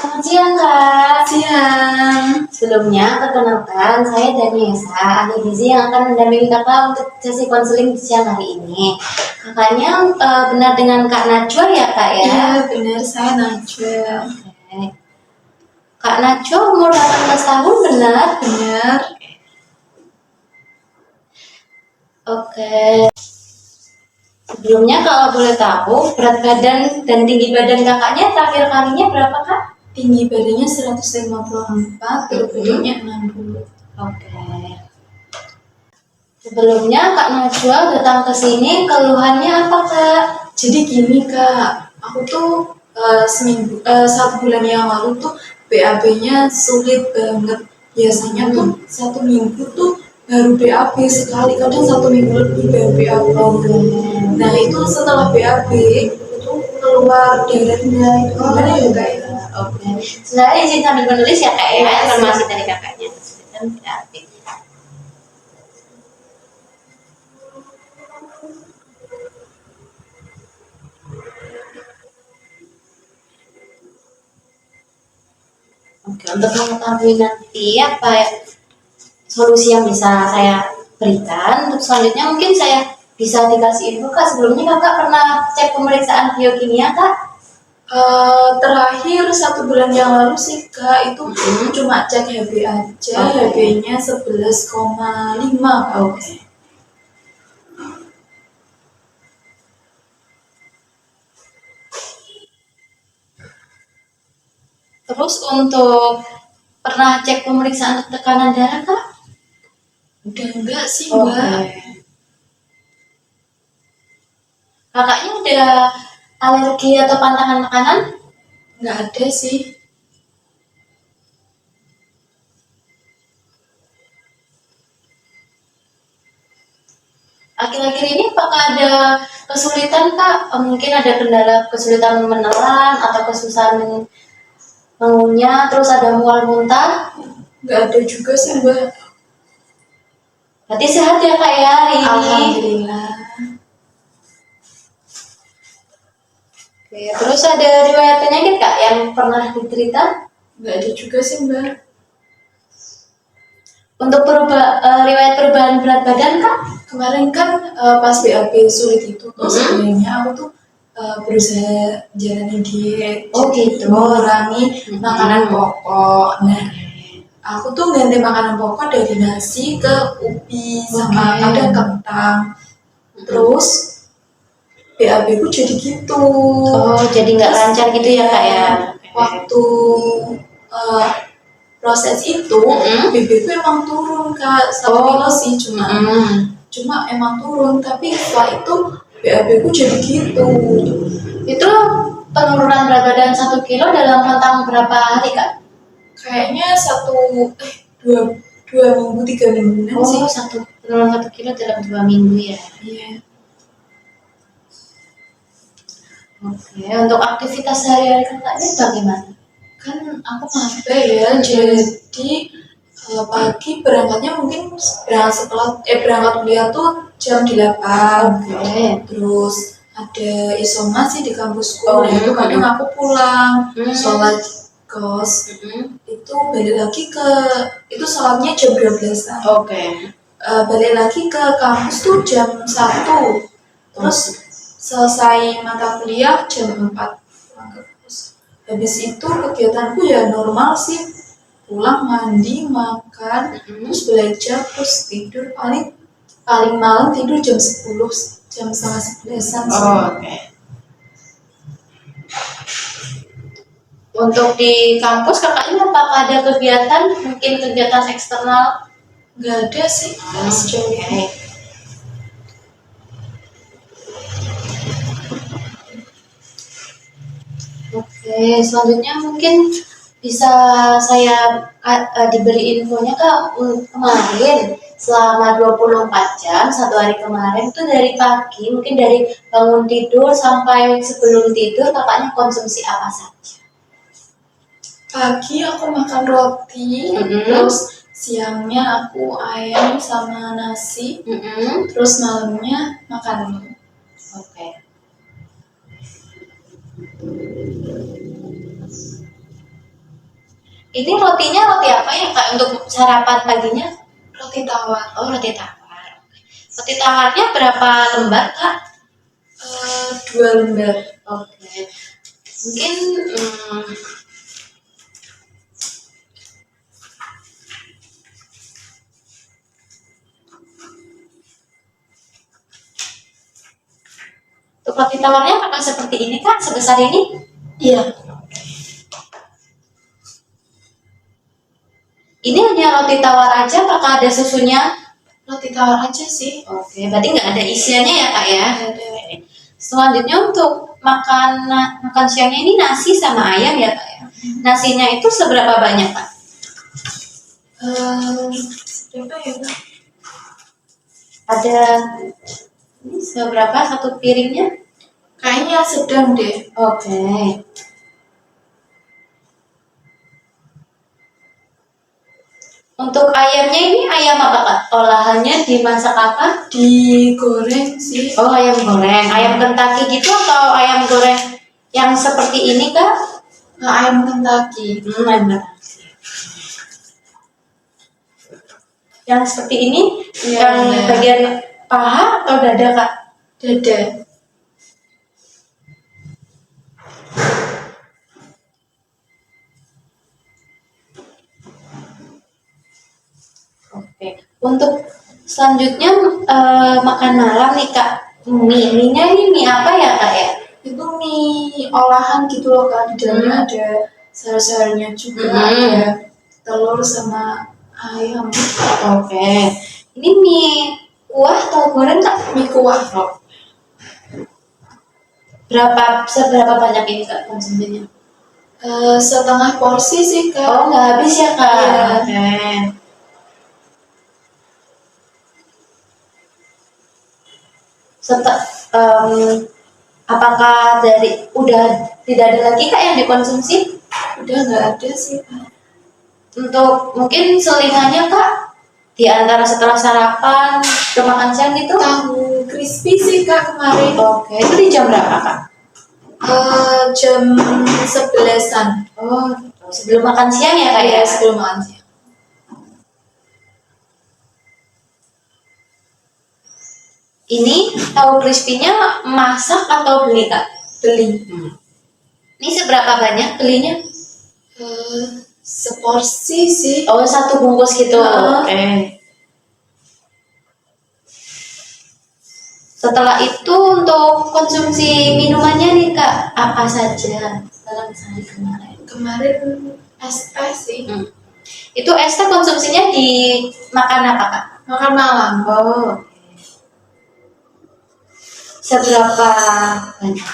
Selamat siang, Kak. Siang. Sebelumnya, perkenalkan, saya Daniesa, ahli gizi yang akan mendampingi Kakak untuk sesi konseling siang hari ini. Kakaknya benar dengan Kak Najwa ya, Kak ya? Iya, benar, saya Najwa. Oke. Kak Najwa umur 18 tahun, benar? Benar. Oke. Sebelumnya, kalau boleh tahu, berat badan dan tinggi badan kakaknya terakhir kalinya berapa, Kak? Tinggi badannya 154, berat badannya 60. Oke. Sebelumnya Kak Najwa datang ke sini, keluhannya apa, Kak? Jadi gini, Kak, aku tuh satu bulan yang lalu tuh BAB-nya sulit banget. Biasanya tuh 1 minggu tuh baru BAB sekali, kadang 1 minggu lebih baru BAB. Nah itu setelah BAB itu keluar darahnya itu gimana ya, Kak? Oke. Sebenarnya izin sambil menulis ya, Kak ya, informasi dari kakaknya. Kesulitan BAB. Oke, untuk mengetahui nanti apa ya, solusi yang bisa saya berikan, untuk selanjutnya mungkin saya bisa dikasih info, Kak. Sebelumnya Kakak pernah cek pemeriksaan biokimia, Kak? Terakhir 1 bulan yang lalu sih, Kak, itu cuma cek HB aja, HB-nya 11,5. Oke. Terus untuk pernah cek pemeriksaan untuk tekanan darah, Kak? Udah enggak sih, Mbak. Kakaknya udah alergi atau pantangan makanan? Nggak ada sih. Akhir-akhir ini apakah ada kesulitan, Kak? Mungkin ada kendala kesulitan menelan atau kesusahan mengunyah, terus ada mual muntah? Nggak ada juga sih, Mbak. Berarti sehat ya, Kak ya hari ini? Alhamdulillah. Oke, terus ada riwayat penyakit, Kak, yang pernah diderita? Nggak ada juga sih, Mbak. Untuk riwayat perubahan berat badan, Kak? Kemarin kan pas BAB sulit itu, sebenarnya aku tuh berusaha jalanin diet. Oh gitu. Mengurangi makanan pokok. Nah, aku tuh ganti makanan pokok dari nasi ke ubi sama kadang kentang. Terus BAB ku jadi gitu. Oh, jadi nggak lancar gitu ya, Kak ya? Waktu proses itu BB ku emang turun, Kak, 1 kilo sih cuma emang turun, tapi setelah itu BAB ku jadi gitu. Itu penurunan berat badan 1 kilo dalam rentang berapa hari, Kak? Kayaknya 2 minggu 3 mingguan sih. Penurunan 1 kilo dalam 2 minggu ya? Iya. Oke, untuk aktivitas sehari-hari kakaknya bagaimana? Kan aku maba ya, jadi pagi berangkatnya mungkin berangkat kuliah tuh jam 8. Terus ada isoma sih di kampusku. Nah itu kadang aku pulang sholat kos itu balik lagi itu sholatnya jam 12-an. Balik lagi ke kampus tuh jam 1. Terus selesai mata kuliah jam 4 pulang ke kampus. Habis itu kegiatanku ya normal sih, pulang mandi makan terus belajar terus tidur, paling malam tidur jam 10, jam setengah 11-an sih. Untuk di kampus kakaknya apakah ada kegiatan, mungkin kegiatan eksternal? Nggak ada sih sejauh ini. Oke, selanjutnya mungkin bisa saya diberi infonya, Kak. Kemarin selama 24 jam satu hari kemarin itu dari pagi, mungkin dari bangun tidur sampai sebelum tidur kakaknya konsumsi apa saja? Pagi aku makan roti, terus siangnya aku ayam sama nasi, terus malamnya makan mie. Oke. Ini rotinya roti apa ya kak untuk sarapan paginya? Roti tawar. Oh roti tawar. Roti tawarnya berapa lembar kak? 2 lembar. Oke. Mungkin untuk roti tawarnya apakah seperti ini kak? Sebesar ini? Iya. Ini hanya roti tawar aja, apakah ada susunya? Roti tawar aja sih. Oke, berarti nggak ada isiannya ya kak ya? Nggak ada. Selanjutnya untuk makan siangnya ini nasi sama ayam ya kak ya? Nasinya itu seberapa banyak kak? Berapa ya Kak? Ada ini seberapa satu piringnya? Kayaknya sedang deh. Oke. Untuk ayamnya ini ayam apa kak? Olahannya dimasak apa? Digoreng sih. Oh ayam goreng, ayam Kentucky gitu atau ayam goreng yang seperti ini kak? Ayam Kentucky. Ayam Kentucky. Yang seperti ini, Iya, yang iya. bagian paha atau dada kak? Dada. Oke. Untuk selanjutnya makan malam nih kak. Mie-nya ini mie apa ya kak ya? Itu mie olahan gitu loh Kak. Di dalamnya ada sayur-sayurnya juga. Ada telur sama ayam. Oke. Ini mie kuah atau goreng kak? Mie kuah. Seberapa banyak ini kak konsumsinya? Setengah porsi sih Kak. Oh nggak habis ya kak? Iya. Oke. Apakah udah tidak ada lagi kak yang dikonsumsi? Udah nggak ada sih Kak. Untuk mungkin selingannya kak di antara setelah sarapan ke makan siang gitu? Tahu crispy sih Kak kemarin. Oke, itu di jam berapa kak? Jam 11-an. Oh, sebelum makan siang ya kak ya? Iya, sebelum makan siang. Ini tahu crispy-nya masak atau beli kak? Beli. Ini seberapa banyak belinya? Seporsi sih. Oh, satu bungkus gitu. Oke. Setelah itu untuk konsumsi minumannya nih kak, apa saja dalam sehari kemarin? Kemarin es teh sih. Itu es teh konsumsinya di makan apa kak? Makan malam. Oh. Seberapa banyak?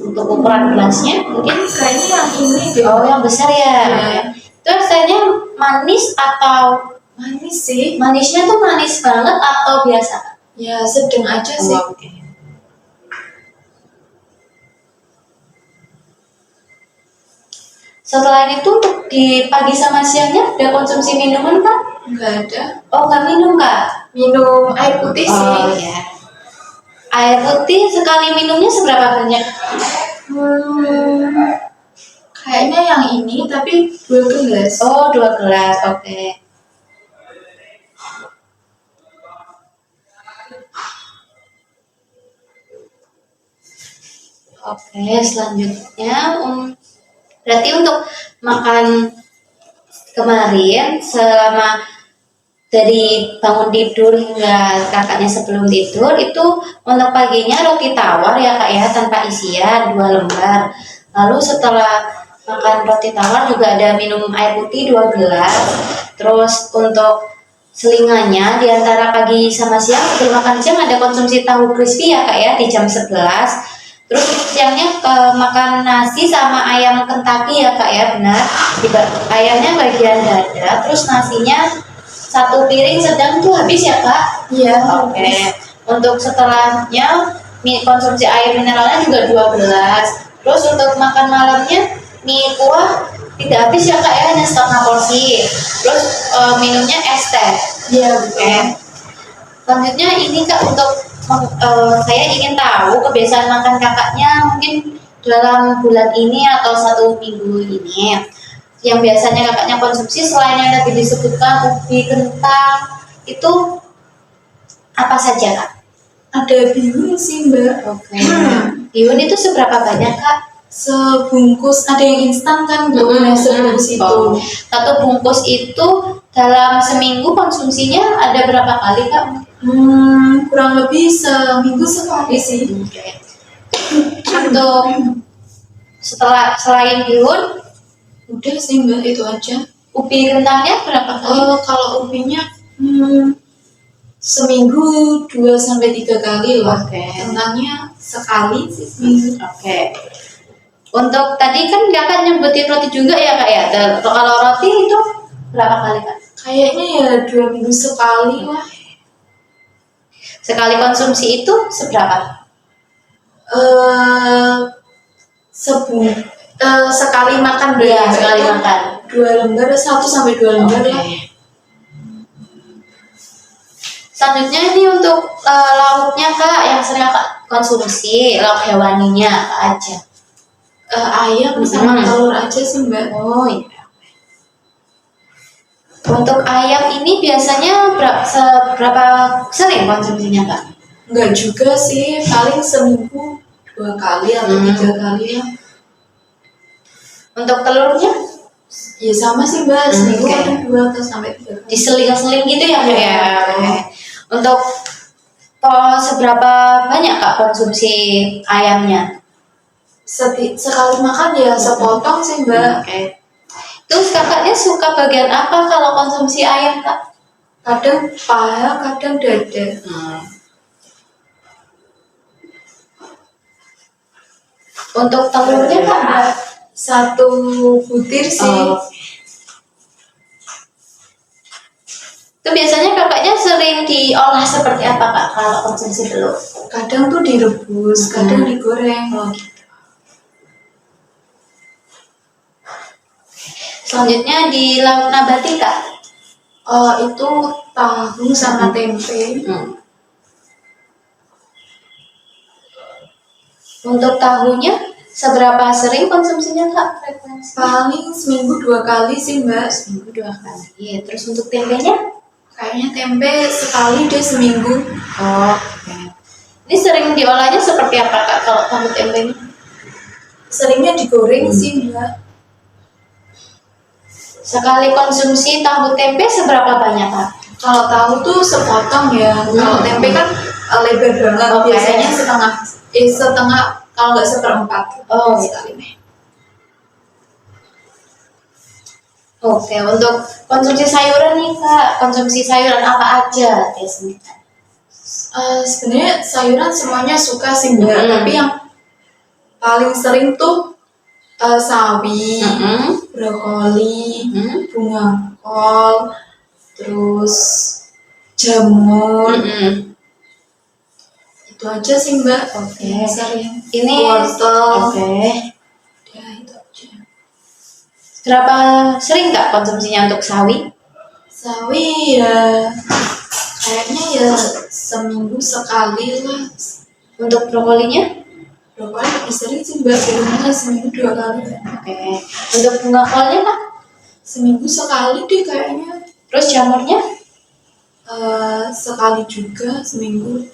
Untuk ukuran gelasnya mungkin? Kayaknya yang ini deh. Oh yang besar ya. Iya. Itu es tehnya manis atau Manis sih. manisnya tuh manis banget atau biasa? Ya sedang aja sih. Oke. Setelah itu untuk di pagi sama siangnya ada konsumsi minuman kak? Nggak ada. Oh nggak minum kak? Minum air putih sih. Oh ya. Air putih sekali minumnya seberapa banyak? Kayaknya yang ini tapi 2 gelas. Oh 2 gelas, oke. Oke, selanjutnya berarti untuk makan kemarin selama dari bangun tidur hingga kakaknya sebelum tidur itu untuk paginya roti tawar ya kak ya tanpa isian 2 lembar. Lalu setelah makan roti tawar juga ada minum air putih 2 gelas. Terus untuk selingannya di antara pagi sama siang sebelum makan siang ada konsumsi tahu crispy ya kak ya di jam 11. Terus siangnya makan nasi sama ayam Kentucky ya kak ya benar. Ayamnya bagian dada, terus nasinya 1 piring sedang tuh habis ya kak? Iya. Oke. Untuk setelahnya konsumsi air mineralnya juga 2 gelas. Terus untuk makan malamnya mie kuah tidak habis ya kak ya hanya setengah porsi. Terus minumnya es teh. Iya. Oke. Selanjutnya ini kak untuk saya ingin tahu kebiasaan makan kakaknya mungkin dalam bulan ini atau 1 minggu ini yang biasanya kakaknya konsumsi selain yang tadi disebutkan ubi, kentang, itu apa saja kak? Ada bihun sih mbak. Oke. Bihun itu seberapa banyak kak? Sebungkus, ada yang instan kan bu, sebungkus itu. Satu bungkus itu dalam seminggu konsumsinya ada berapa kali kak? Kurang lebih seminggu sekali sih. Oke. Untuk selain bihun, udah sih mbak itu aja. Ubi kentangnya berapa kali? Kalau ubinya seminggu 2-3 kali loh. Kentangnya sekali sih seminggu. Oke. Untuk tadi kan kakak nyebutin roti juga ya kak ya. Kalau roti itu berapa kali kak? Kayaknya ya 2 minggu sekali lah. Sekali konsumsi itu seberapa? Sekali makan ya, sekali makan 2 lembar, 1-2 lembar lah. Selanjutnya ini untuk lauknya kak yang sering kakak konsumsi, lauk hewaninya apa aja? Ayam sama telur aja sih mbak. Oh iya. Untuk ayam ini biasanya seberapa sering konsumsinya kak? Enggak juga sih, paling seminggu 2 kali atau 3 kali ya. Untuk telurnya? Ya sama sih mbak, seminggu ada 2-3 kali. Diseling-seling gitu ya kak ya? Untuk seberapa banyak kak konsumsi ayamnya? Sekali makan ya sepotong sih mbak. Terus kakaknya suka bagian apa kalau konsumsi ayam kak? Kadang paha, kadang dada. Untuk telurnya kak? 1 butir sih. Itu biasanya kakaknya sering diolah seperti apa kak kalau konsumsi telur? Kadang tuh direbus, kadang digoreng. Selanjutnya di lauk nabati kak? Itu tahu sama tempe. Untuk tahunya seberapa sering konsumsinya kak frekuensi? Paling seminggu 2 kali sih mbak. Seminggu 2 kali. Terus untuk tempenya? Kayaknya tempe sekali deh seminggu. Ini sering diolahnya seperti apa kak kalau tahu tempenya? Seringnya digoreng sih mbak. Sekali konsumsi tahu tempe seberapa banyak kak? Kalau tahu tuh sepotong ya. Kalau tempe kan lebar banget. Biasanya setengah kalau nggak 1/4. Sekali. Oke, untuk konsumsi sayuran nih kak, konsumsi sayuran apa aja biasanya? Sebenarnya sayuran semuanya suka sih mbak. Tapi yang paling sering tuh sawi, brokoli, bunga kol, terus jamur. Itu aja sih mbak. Sering. Ini wortel. Ya itu aja. Berapa sering kak konsumsinya untuk sawi? Sawi ya kayaknya ya seminggu sekali lah. Untuk brokolinya? Brokoli lebih sering sih mbak, biasanya seminggu 2 kali. Untuk bunga kolnya kak? Seminggu sekali deh kayaknya. Terus jamurnya? Sekali juga seminggu.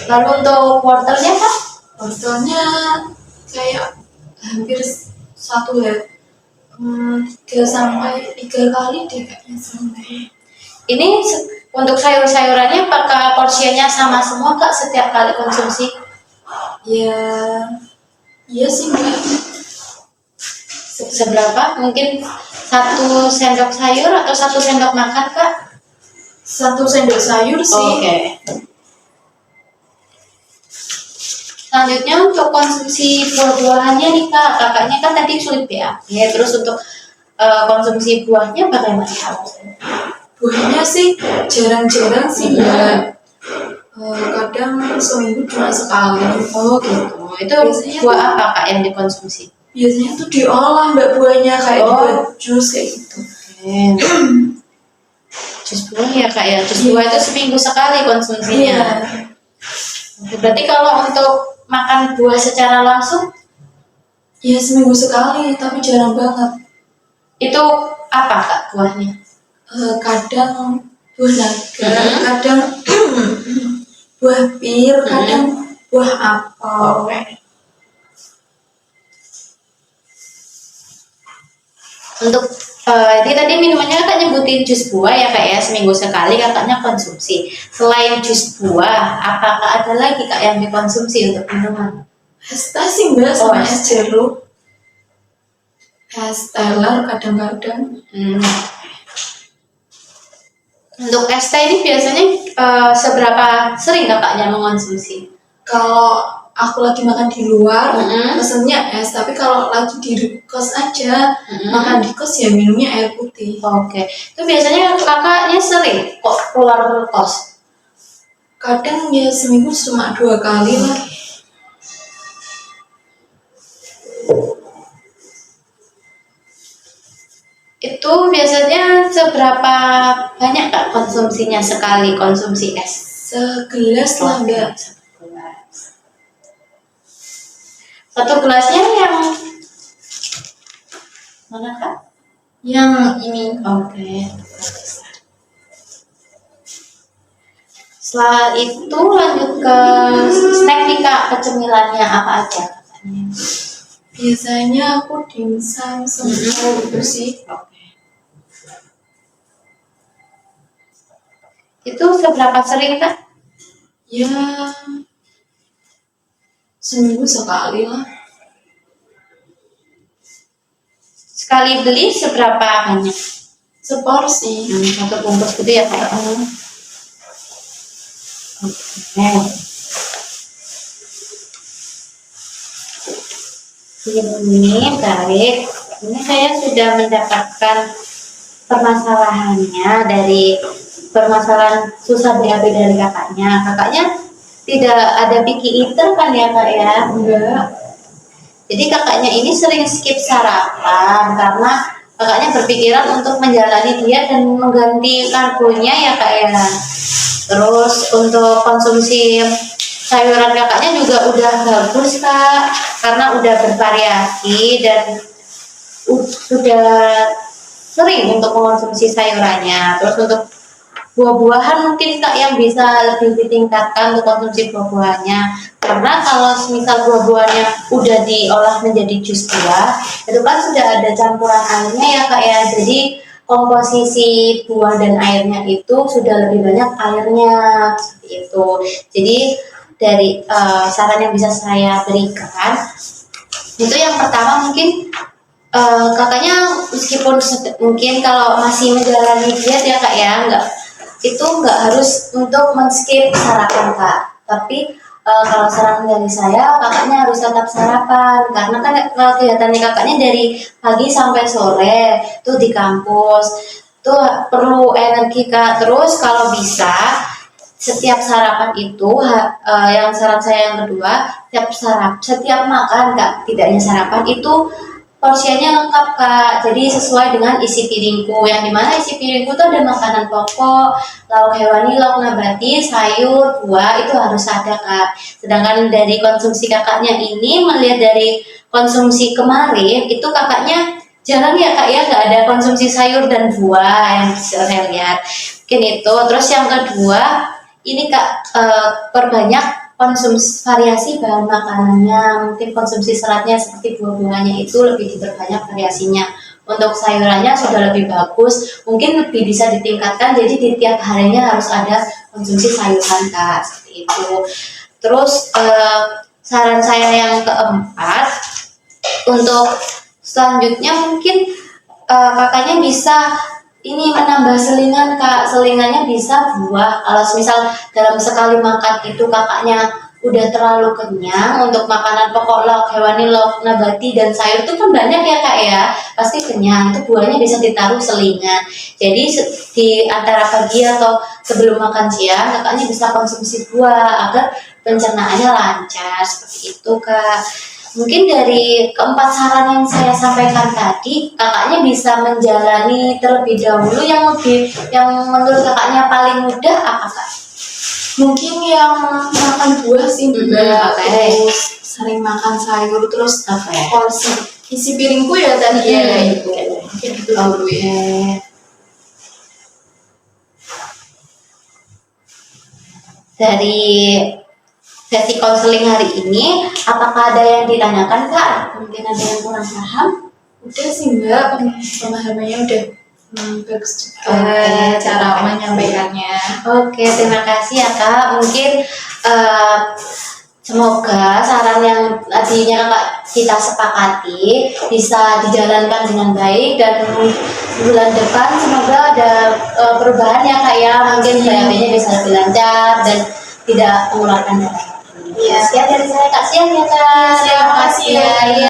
Lalu untuk wortelnya kak? Wortelnya kayak hampir 3-3 kali deh kayaknya sampai. Ini untuk sayur-sayurannya apakah porsinya sama semua kak setiap kali konsumsi? Ya, iya sih mbak. Seberapa? Mungkin 1 sendok sayur atau 1 sendok makan kak? 1 sendok sayur sih. Selanjutnya untuk konsumsi buah-buahannya nih kak, kakaknya kan tadi sulit ya. Terus untuk konsumsi buahnya bagaimana? Buahnya sih jarang-jarang sih mbak. Kadang seminggu cuma sekali. Itu biasanya buah apa kak yang dikonsumsi? Biasanya tuh diolah mbak buahnya kayak dibuat jus kayak gitu. Jus buah ya kak ya. Jus buah itu seminggu sekali konsumsinya. Berarti kalau untuk makan buah secara langsung Ya seminggu sekali, tapi jarang banget. Itu apa kak buahnya? Kadang buah naga, Mm-mm. kadang buah pir, kadang buah apel. Oke. Untuk ini tadi minumannya kakak nyebutin jus buah ya kak ya, seminggu sekali kakaknya konsumsi. Selain jus buah, apakah ada lagi kak yang dikonsumsi untuk minuman? Es teh sih mbak, sama es es jeruk, es teler kadang-kadang. Untuk es teh ini biasanya seberapa sering kakaknya mengonsumsi? Kalau aku lagi makan di luar, Mm-mm. pesennya es. Tapi kalau lagi di kos aja, makan di kos ya minumnya air putih. Oke, itu biasanya kakaknya sering kok keluar kos? Kadang ya seminggu cuma 2 kali lah. Itu biasanya seberapa banyak kak konsumsinya sekali konsumsi es? Segelas lah mbak. Satu gelasnya yang mana kak? Yang ini. Oke. Setelah itu lanjut ke snack nih kak, kecemilannya apa aja? Biasanya aku dimsum sama gitu sih. Oke. Itu seberapa sering kak? Ya seminggu sekali lah. Sekali beli seberapa banyak? Seporsi. Satu bungkus gitu ya kak? Oke. Ini baik. Ini saya sudah mendapatkan permasalahannya dari permasalahan susah BAB dari kakaknya. Kakaknya tidak ada picky eater kan ya kak ya? Enggak. Jadi kakaknya ini sering skip sarapan karena kakaknya berpikiran untuk menjalani diet dan mengganti karbonya ya kak ya. Terus untuk konsumsi sayuran kakaknya juga udah bagus kak, karena udah bervariasi dan sudah sering untuk mengonsumsi sayurannya. Terus untuk buah-buahan mungkin kak yang bisa lebih ditingkatkan untuk konsumsi buah-buahannya, karena kalau misal buah-buahannya udah diolah menjadi jus buah itu kan sudah ada campuran airnya ya kak ya, jadi komposisi buah dan airnya itu sudah lebih banyak airnya seperti itu. Jadi dari saran yang bisa saya berikan itu yang pertama mungkin kakaknya meskipun mungkin kalau masih menjalani diet ya kak ya, nggak harus untuk men-skip sarapan kak, tapi kalau saran dari saya kakaknya harus tetap sarapan karena kan kegiatannya kakaknya dari pagi sampai sore tuh di kampus tuh perlu energi kak. Terus kalau bisa setiap sarapan itu yang saran saya yang kedua, setiap makan kak, tidak hanya sarapan itu porsinya lengkap kak, jadi sesuai dengan isi piringku, yang dimana isi piringku itu ada makanan pokok, lauk hewani, lauk nabati, sayur, buah itu harus ada kak. Sedangkan dari konsumsi kakaknya ini, melihat dari konsumsi kemarin itu kakaknya jarang ya kak ya, nggak ada konsumsi sayur dan buah yang bisa saya lihat mungkin itu. Terus yang kedua ini kak, perbanyak konsumsi variasi bahan makanannya, mungkin konsumsi seratnya seperti buah-buahannya itu lebih diperbanyak variasinya. Untuk sayurannya sudah lebih bagus, mungkin lebih bisa ditingkatkan, jadi di tiap harinya harus ada konsumsi sayuran kak, seperti itu. Terus saran saya yang keempat, untuk selanjutnya mungkin kakaknya bisa ini menambah selingan kak, selingannya bisa buah. Kalau misal dalam sekali makan itu kakaknya udah terlalu kenyang untuk makanan pokok, lauk hewani, lauk nabati dan sayur itu kan banyak ya kak ya, pasti kenyang, itu buahnya bisa ditaruh selingan. Jadi di antara pagi atau sebelum makan siang kakaknya bisa konsumsi buah agar pencernaannya lancar, seperti itu kak. Mungkin dari keempat saran yang saya sampaikan tadi, kakaknya bisa menjalani terlebih dahulu yang menurut kakaknya paling mudah apa kak? Mungkin yang makan buah sih mbak. Terus sering makan sayur, terus Oke. porsi isi piringku ya tadi ya itu kayak gitu dulu Oke. ya. Dari sesi konseling hari ini, apakah ada yang ditanyakan Kak? Mungkin ada yang kurang paham? Udah sih Mbak, pemahamannya udah bagus juga Oke. cara menyampaikannya. Oke, terima kasih ya Kak. Mungkin semoga saran yang tadinya Kak kita sepakati bisa dijalankan dengan baik, dan bulan depan semoga ada perubahan ya Kak ya. Mungkin BAB-nya bisa lebih lancar dan tidak mengeluarkan darah. Iya. Sekian dari saya Kak. Siang ya Kak. Siang, Terima makasih ya. Iya.